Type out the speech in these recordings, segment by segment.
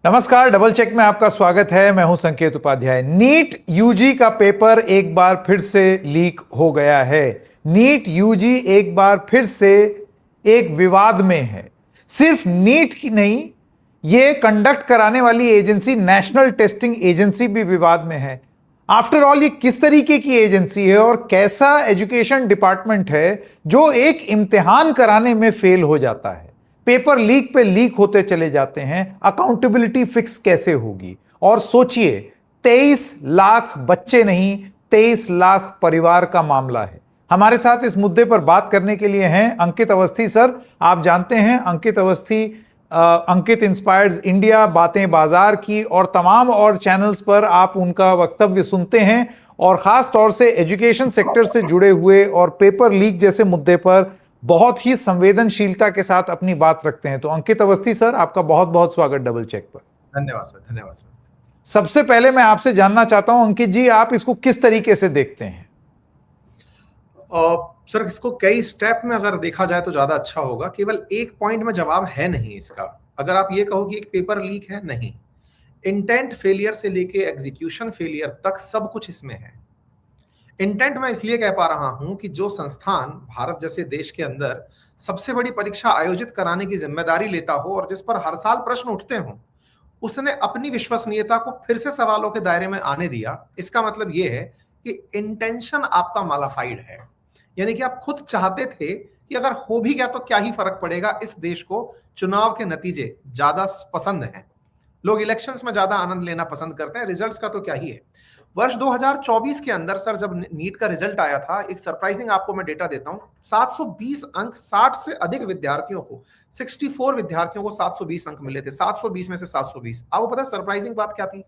नमस्कार, double check में आपका स्वागत है। मैं हूं संकेत उपाध्याय। नीट यूजी का पेपर एक बार फिर से लीक हो गया है। नीट यूजी एक बार फिर से एक विवाद में है। सिर्फ नीट की नहीं, ये कंडक्ट कराने वाली एजेंसी नेशनल टेस्टिंग एजेंसी भी विवाद में है। आफ्टर ऑल ये किस तरीके की एजेंसी है और कैसा एजुकेशन डिपार्टमेंट है जो एक इम्तिहान कराने में फेल हो जाता है, पेपर लीक पे लीक होते चले जाते हैं। अकाउंटेबिलिटी फिक्स कैसे होगी? और सोचिए, 23 लाख बच्चे नहीं, 23 लाख परिवार का मामला है। हमारे साथ इस मुद्दे पर बात करने के लिए हैं अंकित अवस्थी सर। आप जानते हैं अंकित अवस्थी अंकित इंस्पायर्स इंडिया, बातें बाजार की और तमाम और चैनल्स पर आप उनका वक्तव्य सुनते हैं और खास तौर से एजुकेशन सेक्टर से जुड़े हुए और पेपर लीक जैसे मुद्दे पर बहुत ही संवेदनशीलता के साथ अपनी बात रखते हैं। तो अंकित अवस्थी सर, आपका बहुत बहुत स्वागत डबल चेक पर। धन्यवाद सर, धन्यवाद सर। सबसे पहले मैं आपसे जानना चाहता हूं अंकित जी, आप इसको किस तरीके से देखते हैं? सर, इसको कई स्टेप में अगर देखा जाए तो ज्यादा अच्छा होगा। केवल एक पॉइंट में जवाब है नहीं इसका। अगर आप ये कहो कि एक पेपर लीक है, नहीं, इंटेंट फेलियर से लेके एग्जीक्यूशन फेलियर तक सब कुछ इसमें है। इंटेंट मैं इसलिए कह पा रहा हूं कि जो संस्थान भारत जैसे देश के अंदर सबसे बड़ी परीक्षा आयोजित कराने की जिम्मेदारी लेता हो और जिस पर हर साल प्रश्न उठते हो, उसने अपनी विश्वसनीयता को फिर से सवालों के दायरे में आने दिया। इसका मतलब यह है कि इंटेंशन आपका मालाफाइड है। यानी कि आप खुद चाहते थे कि अगर हो भी गया तो क्या ही फर्क पड़ेगा, इस देश को चुनाव के नतीजे ज्यादा पसंद हैं। लोग इलेक्शंस में ज्यादा आनंद लेना पसंद करते हैं, रिजल्ट्स का तो क्या ही है। वर्ष 2024 के अंदर सर, जब नीट का रिजल्ट आया था, एक सरप्राइजिंग आपको मैं डेटा देता हूं। 720 अंक, 60 से अधिक विद्यार्थियों को, 64 विद्यार्थियों को 720 अंक मिले थे। 720 में से 720। आपको पता है सरप्राइजिंग बात क्या थी?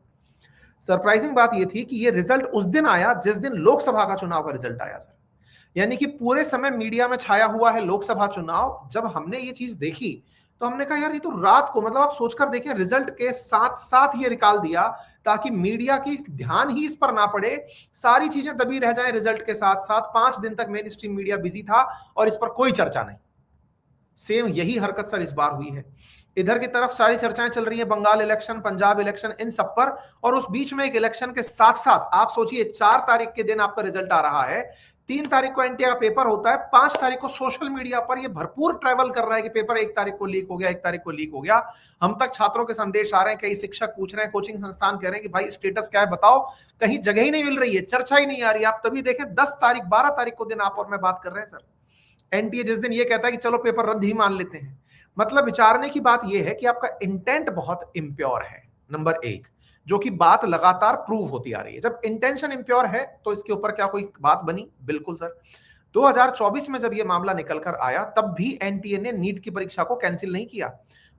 सरप्राइजिंग बात यह थी कि यह रिजल्ट उस दिन आया जिस दिन लोकसभा का चुनाव का रिजल्ट आया सर। यानी कि पूरे समय मीडिया में छाया हुआ है लोकसभा चुनाव। जब हमने ये चीज देखी तो हमने कहा यार, ये तो रात को, मतलब आप सोचकर देखें, रिजल्ट के साथ साथ ये निकाल दिया ताकि मीडिया की ध्यान ही इस पर ना पड़े, सारी चीजें दबी रह जाएं रिजल्ट के साथ साथ। 5 दिन तक मेन स्ट्रीम मीडिया बिजी था और इस पर कोई चर्चा नहीं। सेम यही हरकत सर इस बार हुई है। इधर की तरफ सारी चर्चाएं चल रही है, बंगाल इलेक्शन, पंजाब इलेक्शन, इन सब पर, और उस बीच में एक इलेक्शन के साथ साथ आप सोचिए 4 तारीख के दिन आपका रिजल्ट आ रहा है, 3 तारीख को एनटीए का पेपर होता है, 5 तारीख को सोशल मीडिया पर यह भरपूर ट्रैवल कर रहा है कि पेपर 1 तारीख को लीक हो गया, 1 तारीख को लीक हो गया। हम तक छात्रों के संदेश आ रहे हैं, कई शिक्षक पूछ रहे हैं, कोचिंग संस्थान कह रहे हैं कि भाई स्टेटस क्या है बताओ, कहीं जगह ही नहीं मिल रही है, चर्चा ही नहीं आ रही। आप तभी देखें 10 तारीख 12 तारीख को दिन आप और मैं बात कर रहे हैं सर। एनटीए जिस दिन ये कहता है कि चलो पेपर रद्द ही मान लेते हैं। मतलब विचारने की बात यह है कि आपका इंटेंट बहुत इम्प्योर है, नंबर 1, जो कि बात लगातार प्रूव होती आ रही है। जब इंटेंशन इम्प्योर है तो इसके ऊपर क्या कोई बात बनी? बिल्कुल सर। 2024 में जब यह मामला निकल कर आया तब भी एनटीए ने नीट की परीक्षा को कैंसिल नहीं किया,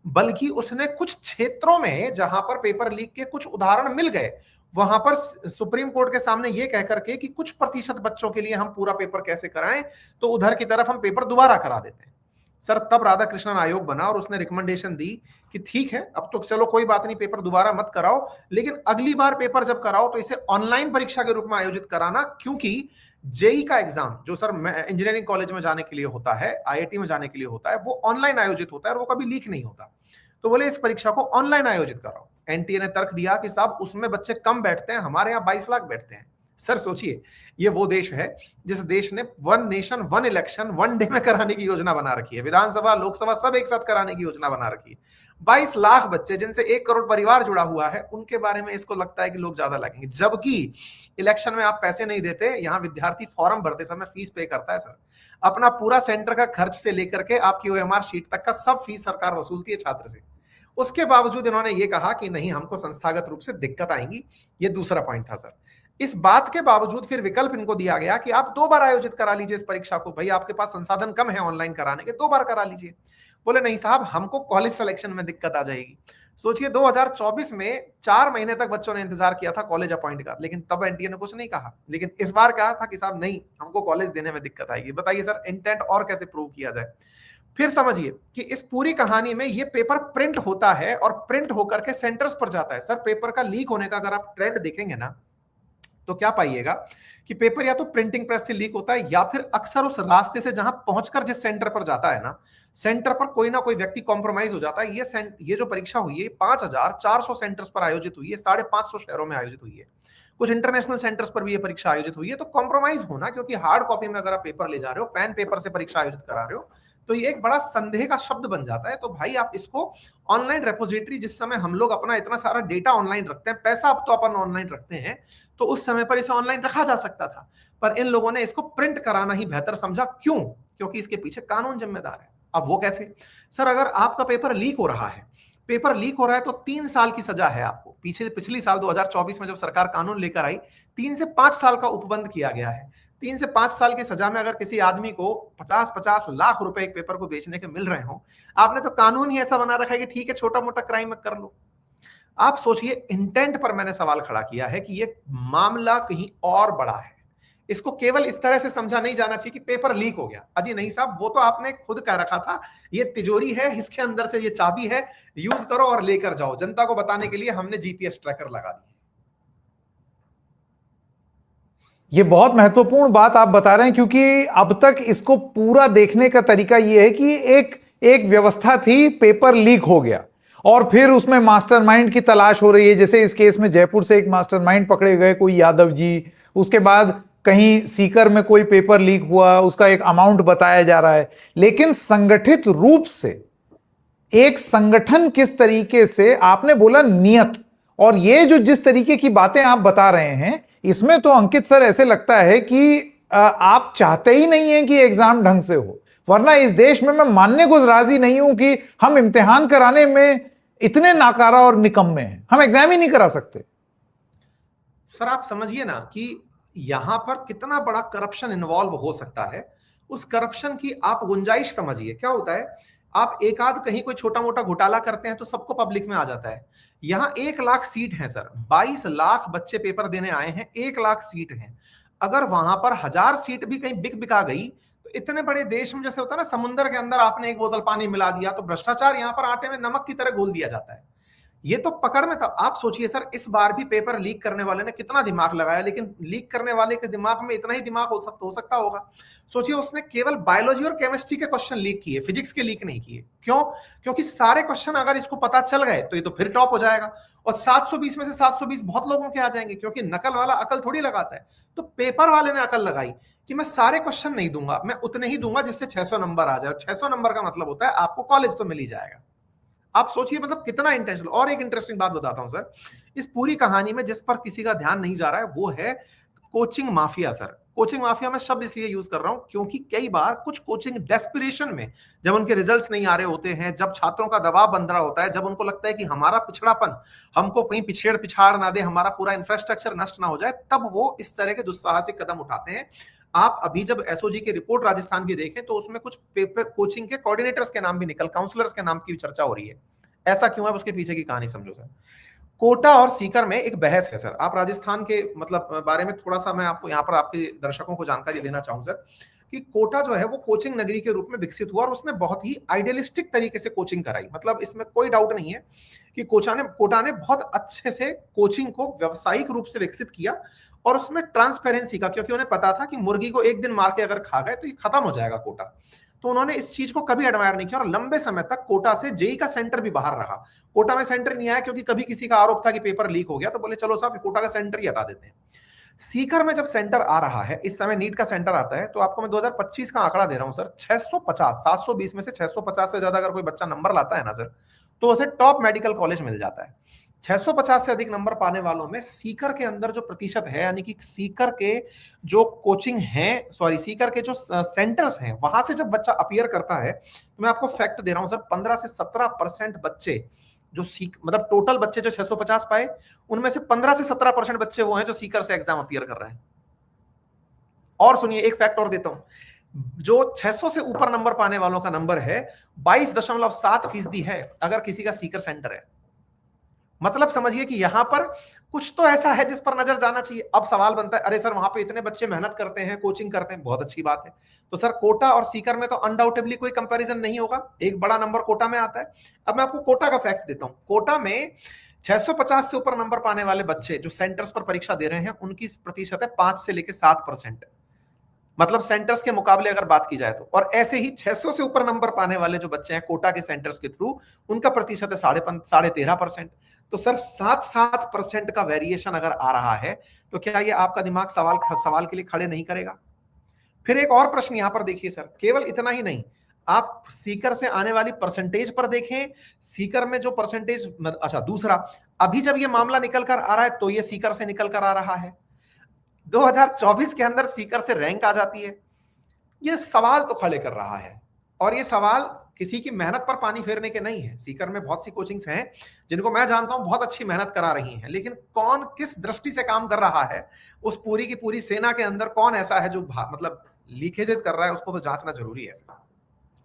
बल्कि उसने कुछ क्षेत्रों में जहां पर पेपर लीक के कुछ उदाहरण मिल गए, वहां पर सुप्रीम कोर्ट के सामने यह कहकर के कि कुछ प्रतिशत बच्चों के लिए हम पूरा पेपर कैसे कराएं, तो उधर की तरफ हम पेपर दोबारा करा देते हैं सर। तब राधाकृष्णन आयोग बना और उसने रिकमेंडेशन दी कि ठीक है, अब तो चलो कोई बात नहीं, पेपर दोबारा मत कराओ, लेकिन अगली बार पेपर जब कराओ तो इसे ऑनलाइन परीक्षा के रूप में आयोजित कराना, क्योंकि जेई का एग्जाम जो सर इंजीनियरिंग कॉलेज में जाने के लिए होता है, आईआईटी में जाने के लिए होता है, वो ऑनलाइन आयोजित होता है और वो कभी लीक नहीं होता। तो बोले इस परीक्षा को ऑनलाइन आयोजित कराओ। एनटीए ने तर्क दिया कि साहब उसमें बच्चे कम बैठते हैं, हमारे यहाँ 22 लाख बैठते हैं। सर सोचिए, ये वो देश है जिस देश ने 1 नेशन 1 इलेक्शन 1 डे में कराने की योजना बना रखी है, विधानसभा लोकसभा सब एक साथ कराने की योजना बना रखी है। 22 लाख बच्चे जिनसे 1 करोड़ परिवार जुड़ा हुआ है, उनके बारे में इसको लगता है कि लोग ज्यादा लगेंगे, जबकि इलेक्शन में आप पैसे नहीं देते। यहाँ विद्यार्थी फॉर्म भरते समय फीस पे करता है सर, अपना पूरा सेंटर का खर्च से लेकर के आपकी ओएमआर शीट तक का सब फीस सरकार वसूलती है छात्र से। उसके बावजूद इन्होंने ये कहा कि नहीं, हमको संस्थागत रूप से दिक्कत आएंगी। ये दूसरा पॉइंट था सर। इस बात के बावजूद फिर विकल्प इनको दिया गया कि आप 2 बार आयोजित करा लीजिए इस परीक्षा को, भाई आपके पास संसाधन कम है ऑनलाइन कराने के, 2 बार करा लीजिए। बोले नहीं साहब, हमको कॉलेज सिलेक्शन में दिक्कत आ जाएगी। सोचिए 2024 में 4 महीने तक बच्चों ने इंतजार किया था कॉलेज अपॉइंट का, लेकिन तब एनटीए ने कुछ नहीं कहा। लेकिन इस बार कहा था कि साहब नहीं, हमको कॉलेज देने में दिक्कत आएगी। बताइए सर, इंटेंट और कैसे प्रूव किया जाए? फिर समझिए कि इस पूरी कहानी में ये पेपर प्रिंट होता है और प्रिंट होकर के सेंटर्स पर जाता है। सर पेपर का लीक होने का अगर आप ट्रेंड देखेंगे ना, तो क्या पाइएगा कि पेपर या तो प्रिंटिंग प्रेस से लीक होता है या फिर अक्सर उस रास्ते से जहां पहुंचकर जिस सेंटर पर जाता है ना, सेंटर पर कोई ना कोई व्यक्ति कॉम्प्रोमाइज हो जाता है। ये जो परीक्षा हुई है 5400 सेंटर्स पर आयोजित हुई है, 550 शहरों में आयोजित हुई है, कुछ इंटरनेशनल सेंटर्स पर भी ये परीक्षा आयोजित हुई है। तो कॉम्प्रोमाइज होना, क्योंकि हार्ड कॉपी में अगर आप पेपर ले जा रहे हो, पेन पेपर से परीक्षा आयोजित करा रहे हो, तो ये एक बड़ा संदेह का शब्द बन जाता है। तो भाई आप इसको ऑनलाइन रेपोजिटरी, जिस समय हम लोग अपना इतना सारा डेटा ऑनलाइन रखते हैं, पैसा अब तो अपन ऑनलाइन रखते हैं, तो उस समय पर इसे ऑनलाइन रखा जा सकता था, पर इन लोगों ने इसको प्रिंट कराना ही बेहतर समझा। क्यों? क्योंकि इसके पीछे कानून जिम्मेदार है। अब वो कैसे? सर, अगर आपका पेपर लीक हो रहा है, पेपर लीक हो रहा है तो 3 साल की सजा है आपको। पिछली साल 2024 में जब सरकार कानून लेकर आई, 3 से 5 साल का उपबंध किया गया है। 3 से 5 साल की सजा में अगर किसी आदमी को 50-50 लाख रुपए एक पेपर को बेचने के मिल रहे हो, आपने तो कानून ही ऐसा बना रखा है कि ठीक है, छोटा मोटा क्राइम कर लो। आप सोचिए, इंटेंट पर मैंने सवाल खड़ा किया है कि ये मामला कहीं और बड़ा है। इसको केवल इस तरह से समझा नहीं जाना चाहिए कि पेपर लीक हो गया। अजी नहीं साहब, वो तो आपने खुद कह रखा था ये तिजोरी है, इसके अंदर से ये चाबी है, यूज करो और लेकर जाओ। जनता को बताने के लिए हमने जीपीएस ट्रैकर लगा दिया। ये बहुत महत्वपूर्ण बात आप बता रहे हैं, क्योंकि अब तक इसको पूरा देखने का तरीका यह है कि एक व्यवस्था थी, पेपर लीक हो गया और फिर उसमें मास्टरमाइंड की तलाश हो रही है। जैसे इस केस में जयपुर से एक मास्टरमाइंड पकड़े गए, कोई यादव जी, उसके बाद कहीं सीकर में कोई पेपर लीक हुआ, उसका एक अमाउंट बताया जा रहा है। लेकिन संगठित रूप से एक संगठन किस तरीके से, आपने बोला नियत, और ये जो जिस तरीके की बातें आप बता रहे हैं, इसमें तो अंकित सर ऐसे लगता है कि आप चाहते ही नहीं हैं कि एग्जाम ढंग से हो। वरना इस देश में मैं मानने को राजी नहीं हूं कि हम इम्तिहान कराने में इतने नाकारा और निकम्मे हैं, हम एग्जाम ही नहीं करा सकते। सर, आप समझिए ना कि यहां पर कितना बड़ा करप्शन इन्वॉल्व हो सकता है। उस करप्शन की आप गुंजाइश समझिए। क्या होता है, आप एक आध कहीं कोई छोटा मोटा घोटाला करते हैं तो सबको पब्लिक में आ जाता है। यहां 1 लाख सीट है सर, 22 लाख बच्चे पेपर देने आए हैं, 1 लाख सीट है। अगर वहां पर 1000 सीट भी कहीं बिका गई, तो इतने बड़े देश में जैसे होता है ना, समुद्र के अंदर आपने एक बोतल पानी मिला दिया, तो भ्रष्टाचार यहां पर आटे में नमक की तरह घोल दिया जाता है। ये तो पकड़ में था। आप सोचिए सर, इस बार भी पेपर लीक करने वाले ने कितना दिमाग लगाया, लेकिन लीक करने वाले के दिमाग में इतना ही दिमाग हो सकता होगा। सोचिए, उसने केवल बायोलॉजी और केमिस्ट्री के क्वेश्चन लीक किए, फिजिक्स के लीक नहीं किए। क्यों? क्योंकि सारे क्वेश्चन अगर इसको पता चल गए तो ये तो फिर टॉप हो जाएगा, और 720 में से 720 बहुत लोगों के आ जाएंगे, क्योंकि नकल वाला अकल थोड़ी लगाता है। तो पेपर वाले ने अकल लगाई कि मैं सारे क्वेश्चन नहीं दूंगा, मैं उतने ही दूंगा जिससे 600 नंबर आ जाए। 600 नंबर का मतलब होता है आपको कॉलेज तो मिल ही जाएगा। आप सोचिए मतलब कितना इंटेंशनल। और एक इंटरेस्टिंग बात बताता हूं सर, इस पूरी कहानी में जिस पर किसी का ध्यान नहीं जा रहा है वो है coaching mafia. Sir, coaching mafia में शब्द इसलिए यूज कर रहा हूं क्योंकि कई बार कुछ कोचिंग डेस्पिरेशन में, जब उनके रिजल्ट्स नहीं आ रहे होते हैं, जब छात्रों का दबाव बन रहा होता है, जब उनको लगता है कि हमारा पिछड़ापन हमको कहीं पिछाड़ ना दे, हमारा पूरा इंफ्रास्ट्रक्चर नष्ट ना हो जाए, तब वो इस तरह के दुस्साहसिक कदम उठाते हैं। आप अभी जब एसओजी की रिपोर्ट राजस्थान की देखें तो उसमें कुछ पेपर कोचिंग के कोऑर्डिनेटर्स के नाम भी निकल, काउंसलर्स के नाम की भी चर्चा हो रही है। ऐसा क्यों है, उसके पीछे की कहानी समझो सर। कोटा और सीकर में एक बहस है सर। आप राजस्थान के मतलब बारे में थोड़ा सा मैं आपको यहाँ पर आपके दर्शकों को जानकारी देना चाहूँ सर, कि कोटा जो है वो कोचिंग नगरी के रूप में विकसित हुआ और उसने बहुत ही आइडियलिस्टिक तरीके से कोचिंग कराई। मतलब इसमें कोई डाउट नहीं है कि कोटा ने बहुत अच्छे से कोचिंग को व्यावसायिक रूप से विकसित किया, और उसमें ट्रांसपेरेंसी का, क्योंकि उन्हें पता था कि मुर्गी को एक दिन मार के अगर खा गए तो ये खत्म हो जाएगा कोटा। तो उन्होंने इस चीज को कभी एडमायर नहीं किया और लंबे समय तक कोटा से जेई का सेंटर भी बाहर रहा। कोटा में सेंटर नहीं आया क्योंकि कभी किसी का आरोप था कि पेपर लीक हो गया, तो बोले चलो साहब कोटा का सेंटर ही हटा देते हैं। सीकर में जब सेंटर आ रहा है, इस समय नीट का सेंटर आता है, तो आपको मैं 2025 का आंकड़ा दे रहा हूं सर, 650, 720 में से 650 से ज्यादा अगर कोई बच्चा नंबर लाता है ना सर, तो उसे टॉप मेडिकल कॉलेज मिल जाता है। 650 से अधिक नंबर पाने वालों में सीकर के अंदर जो प्रतिशत है, यानी कि सीकर के जो कोचिंग है, सॉरी सीकर के जो सेंटर्स हैं, वहां से जब बच्चा अपीयर करता है, तो मैं आपको फैक्ट दे रहा हूं सर, 15 से 17% बच्चे जो मतलब टोटल बच्चे जो 650 पाए, उनमें से 15 से 17% बच्चे वो हैं जो सीकर से एग्जाम अपीयर कर रहे हैं। और सुनिए, एक फैक्ट और देता हूं, जो 600 से ऊपर नंबर पाने वालों का नंबर है 22.7% है अगर किसी का सीकर सेंटर है। मतलब समझिए कि यहां पर कुछ तो ऐसा है जिस पर नजर जाना चाहिए। अब सवाल बनता है, अरे सर वहां पे इतने बच्चे मेहनत करते हैं, कोचिंग करते हैं, बहुत अच्छी बात है। तो सर कोटा और सीकर में तो अनडाउटेबली कोई कंपैरिजन नहीं होगा, एक बड़ा नंबर कोटा में आता है। अब मैं आपको कोटा का फैक्ट देता हूं। कोटा में 650 से ऊपर नंबर पाने वाले बच्चे जो सेंटर्स पर परीक्षा दे रहे हैं उनकी प्रतिशत है 5 से लेकर 7%, मतलब सेंटर्स के मुकाबले अगर बात की जाए तो। और ऐसे ही 600 से ऊपर नंबर पाने वाले जो बच्चे हैं कोटा के सेंटर्स के थ्रू, उनका प्रतिशत है 13.5%। तो सर 7% का वेरिएशन अगर आ रहा है तो क्या ये आपका दिमाग सवाल के लिए खड़े नहीं करेगा? फिर एक और प्रश्न यहां पर देखिए सर, केवल इतना ही नहीं, आप सीकर से आने वाली परसेंटेज पर देखें, सीकर में जो परसेंटेज, अच्छा दूसरा, अभी जब ये मामला निकल कर आ रहा है तो ये सीकर से निकल कर आ रहा है, 2024 के अंदर सीकर से रैंक आ जाती है। ये सवाल तो खड़े कर रहा है, और ये सवाल किसी की मेहनत पर पानी फेरने के नहीं है। सीकर में बहुत सी कोचिंग्स हैं जिनको मैं जानता हूं बहुत अच्छी मेहनत करा रही हैं, लेकिन कौन किस दृष्टि से काम कर रहा है, उस पूरी की पूरी सेना के अंदर कौन ऐसा है जो मतलब लीकेजेस कर रहा है, उसको तो जांचना जरूरी है।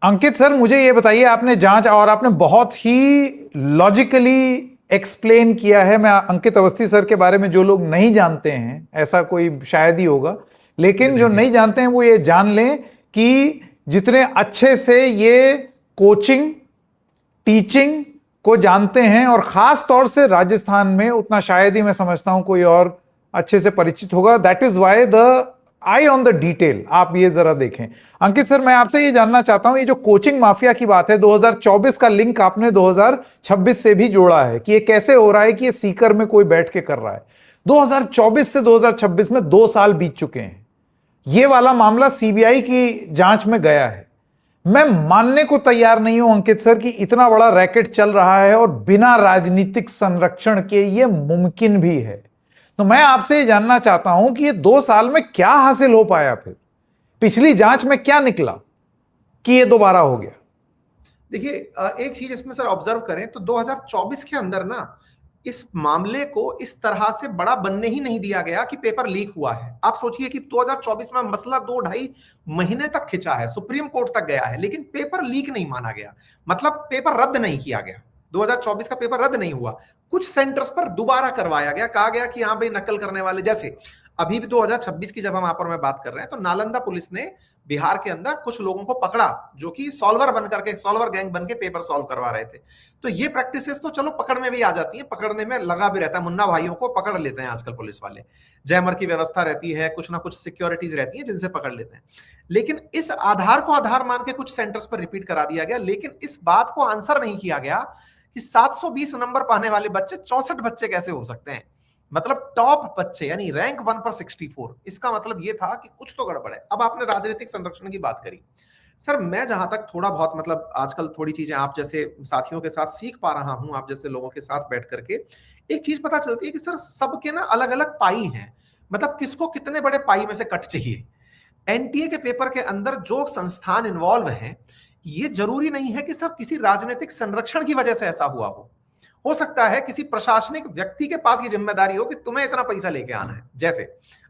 अंकित सर, मुझे ये बताइए, आपने जांच और आपने बहुत ही लॉजिकली एक्सप्लेन किया है। मैं अंकित अवस्थी सर के बारे में, जो लोग नहीं जानते हैं, ऐसा कोई शायद ही होगा, लेकिन जो नहीं जानते हैं वो ये जान लें कि जितने अच्छे से ये कोचिंग टीचिंग को जानते हैं, और खास तौर से राजस्थान में, उतना शायद ही मैं समझता हूं कोई और अच्छे से परिचित होगा। That is why the I on the detail. आप ये जरा देखें। अंकित सर, मैं आपसे ये जानना चाहता हूं, ये जो कोचिंग माफिया की बात है, 2024 का लिंक आपने 2026 से भी जोड़ा है कि ये कैसे हो रहा है कि ये सीकर में कोई बैठ के कर रहा है। 2024 से 2026 में 2 साल बीत चुके हैं। ये वाला मामला सीबीआई की जांच में गया है। मैं मानने को तैयार नहीं हूं अंकित सर कि इतना बड़ा रैकेट चल रहा है और बिना राजनीतिक संरक्षण के ये मुमकिन भी है। तो मैं आपसे ये जानना चाहता हूं कि ये 2 साल में क्या हासिल हो पाया, फिर पिछली जांच में क्या निकला कि ये दोबारा हो गया? देखिए, एक चीज इसमें सर ऑब्जर्व करें तो 2024 के अंदर ना इस मामले को इस तरह से बड़ा बनने ही नहीं दिया गया कि पेपर लीक हुआ है। आप सोचिए कि 2024 में मसला 2-2.5 महीने तक खिंचा है, सुप्रीम कोर्ट तक गया है, लेकिन पेपर लीक नहीं माना गया, मतलब पेपर रद्द नहीं किया गया। 2024 का पेपर रद्द नहीं हुआ, कुछ सेंटर्स पर दोबारा करवाया गया, कहा गया कि हाँ भाई नकल करने वाले, जैसे अभी भी 2026 की जब हम आप और मैं बात कर रहे हैं तो नालंदा पुलिस ने बिहार के अंदर कुछ लोगों को पकड़ा जो कि सॉल्वर गैंग बन के पेपर सॉल्व करवा रहे थे। तो ये प्रैक्टिसेस तो चलो पकड़ में भी आ जाती है, पकड़ने में लगा भी रहता है, मुन्ना भाइयों को पकड़ लेते हैं आजकल पुलिस वाले, जयमर की व्यवस्था रहती है, कुछ ना कुछ सिक्योरिटीज रहती है जिनसे पकड़ लेते हैं। लेकिन इस आधार को आधार मान के कुछ सेंटर्स पर रिपीट करा दिया गया, लेकिन इस बात को आंसर नहीं किया गया कि 720 नंबर पाने वाले बच्चे 64 बच्चे कैसे हो सकते हैं, मतलब टॉप बच्चे, यानी रैंक 1 पर 64। इसका मतलब यह था कि कुछ तो गड़बड़ है। अब आपने राजनीतिक संरक्षण की बात करी, सर मैं जहां तक थोड़ा बहुत, मतलब आजकल थोड़ी चीजें आप जैसे साथियों के साथ सीख पा रहा हूं, आप जैसे लोगों के साथ बैठ करके एक चीज पता चलती है कि सर सबके ना अलग अलग पाई हैं, मतलब किसको कितने बड़े पाई में से कट चाहिए। एनटीए के पेपर के अंदर जो संस्थान इन्वॉल्व हैं, ये जरूरी नहीं है कि सर किसी राजनीतिक संरक्षण की वजह से ऐसा हुआ हो सकता है किसी प्रशासनिक व्यक्ति के पास ये जिम्मेदारी हो कि तुम्हें इतना पैसा लेके आना है। जैसे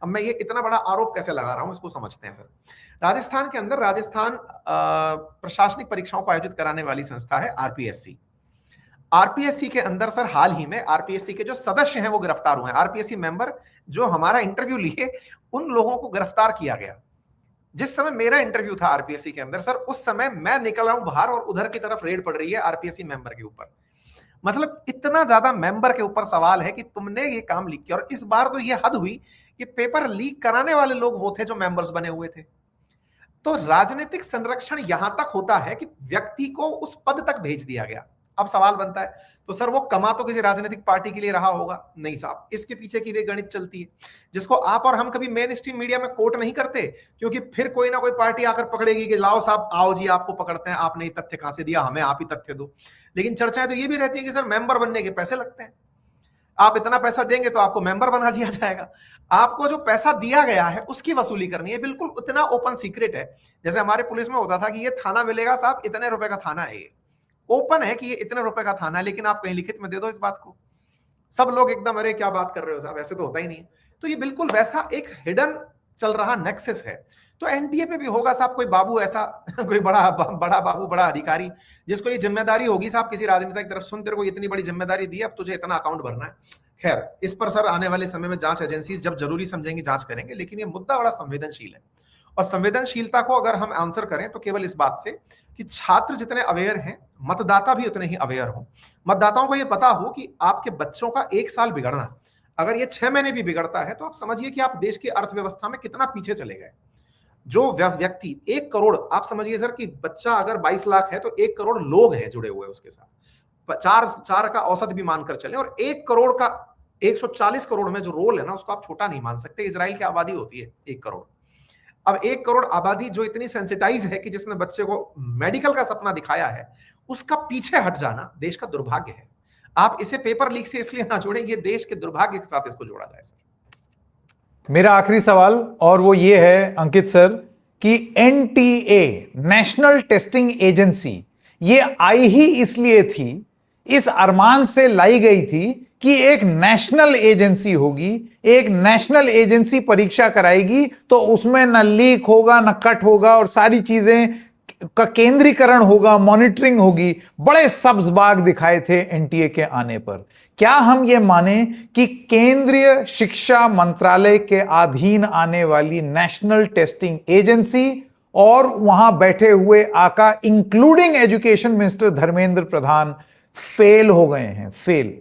अब मैं ये इतना बड़ा आरोप कैसे लगा रहा हूं, इसको समझते हैं सर। राजस्थान के अंदर राजस्थान प्रशासनिक परीक्षाओं को आयोजित कराने वाली संस्था है आरपीएससी। आरपीएससी के अंदर सर हाल ही में आरपीएससी के जो सदस्य हैं वो गिरफ्तार हुए हैं। आरपीएससी मेंबर जो हमारा इंटरव्यू लिए, उन लोगों को गिरफ्तार किया गया। जिस समय मेरा इंटरव्यू था आरपीएससी के अंदर सर, उस समय मैं निकल रहा हूं बाहर और उधर की तरफ रेड पड़ रही है आरपीएससी मेंबर के ऊपर। मतलब इतना ज्यादा मेंबर के ऊपर सवाल है कि तुमने ये काम लीक किया। और इस बार तो ये हद हुई कि पेपर लीक कराने वाले लोग वो थे जो मेंबर्स बने हुए थे। तो राजनीतिक संरक्षण यहां तक होता है कि व्यक्ति को उस पद तक भेज दिया गया। अब सवाल बनता है, तो सर वो कमा तो किसी राजनीतिक पार्टी के लिए रहा होगा? नहीं साहब, इसके पीछे की वे गणित चलती है जिसको आप और हम कभी मेन स्ट्रीम मीडिया में कोट नहीं करते, क्योंकि फिर कोई ना कोई पार्टी आकर पकड़ेगी कि लाओ साहब, आओ जी आपको पकड़ते हैं, आपने ये तथ्य कहां से दिया, हमें आप ही तथ्य दो। लेकिन चर्चाएं तो ये भी रहती है कि सर मेंबर बनने के पैसे लगते हैं, आप इतना पैसा देंगे तो आपको मेंबर बना दिया जाएगा। आपको जो पैसा दिया गया है उसकी वसूली करनी है। बिल्कुल उतना ओपन सीक्रेट है, जैसे हमारे पुलिस में होता था कि ये थाना मिलेगा साहब, इतने रुपए का थाना है, ये ओपन है कि ये इतने रुपए का थाना है, लेकिन आप कहीं लिखित में दे दो इस बात को, सब लोग एकदम अरे क्या बात कर रहे हो साहब, ऐसे तो होता ही नहीं। तो ये बिल्कुल वैसा एक हिडन चल रहा नेक्सस है। तो एनटीए पे भी होगा साहब कोई बाबू ऐसा कोई बड़ा बाबू, बड़ा अधिकारी, जिसको ये जिम्मेदारी होगी साहब किसी राजनेता की तरफ, सुन तेरे को इतनी बड़ी जिम्मेदारी दी है, अब तुझे इतना अकाउंट भरना है। खैर, इस पर सर आने वाले समय में जांच एजेंसी जब जरूरी समझेंगे जांच करेंगे, लेकिन ये मुद्दा बड़ा संवेदनशील है। और संवेदनशीलता को अगर हम आंसर करें तो केवल इस बात से कि छात्र जितने अवेयर हैं मतदाता भी उतने ही अवेयर हो, मतदाताओं को यह पता हो कि आपके बच्चों का 1 साल बिगड़ना, अगर ये 6 महीने भी बिगड़ता है तो आप समझिए कि आप देश की अर्थव्यवस्था में कितना पीछे चले गए। जो व्यक्ति 1 करोड़, आप समझिए सर कि बच्चा अगर 22 लाख है तो 1 करोड़ लोग हैं जुड़े हुए उसके साथ, 4 का औसत भी मानकर चले, और 1 करोड़ का 140 करोड़ में जो रोल है ना, उसको आप छोटा नहीं मान सकते। इजराइल की आबादी होती है 1 करोड़। अब 1 करोड़ आबादी जो इतनी सेंसिटाइज है कि जिसने बच्चे को मेडिकल का सपना दिखाया है, उसका पीछे हट जाना देश का दुर्भाग्य है। आप इसे पेपर लीक से इसलिए ना जोड़ें, ये देश के दुर्भाग्य के साथ इसको जोड़ा जाए सर। मेरा आखिरी सवाल और वो ये है अंकित सर कि एनटीए, नेशनल टेस्टिंग एजेंसी, ये आई ही इसलिए थी, इस अरमान से लाई गई थी कि एक नेशनल एजेंसी होगी, एक नेशनल एजेंसी परीक्षा कराएगी तो उसमें न लीक होगा न कट होगा और सारी चीजें का केंद्रीकरण होगा, मॉनिटरिंग होगी। बड़े सब्ज बाग दिखाए थे एनटीए के आने पर। क्या हम ये माने कि केंद्रीय शिक्षा मंत्रालय के अधीन आने वाली नेशनल टेस्टिंग एजेंसी और वहां बैठे हुए आका including education minister Dharmendra Pradhan fail हो गए हैं? फेल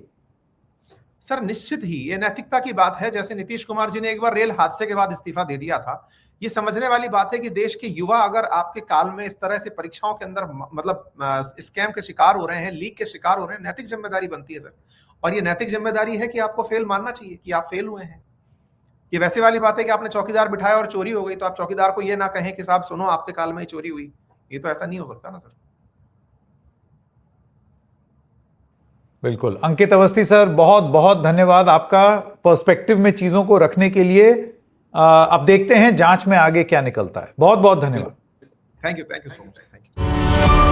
सर निश्चित ही ये नैतिकता की बात है। जैसे नीतीश कुमार जी ने एक बार रेल हादसे के बाद इस्तीफा दे दिया था, ये समझने वाली बात है कि देश के युवा अगर आपके काल में इस तरह से परीक्षाओं के अंदर मतलब स्कैम के शिकार हो रहे हैं, लीक के शिकार हो रहे हैं, नैतिक जिम्मेदारी बनती है सर। और ये नैतिक जिम्मेदारी है कि आपको फेल मानना चाहिए कि आप फेल हुए हैं। ये वैसे वाली बात है कि आपने चौकीदार बिठाया और चोरी हो गई तो आप चौकीदार को ये ना कहें कि साहब सुनो आपके काल में चोरी हुई। ये तो ऐसा नहीं हो सकता ना सर। बिल्कुल। अंकित अवस्थी सर, बहुत बहुत धन्यवाद आपका पर्सपेक्टिव में चीजों को रखने के लिए। अब देखते हैं जांच में आगे क्या निकलता है। बहुत बहुत धन्यवाद। Thank you so much. Thank you.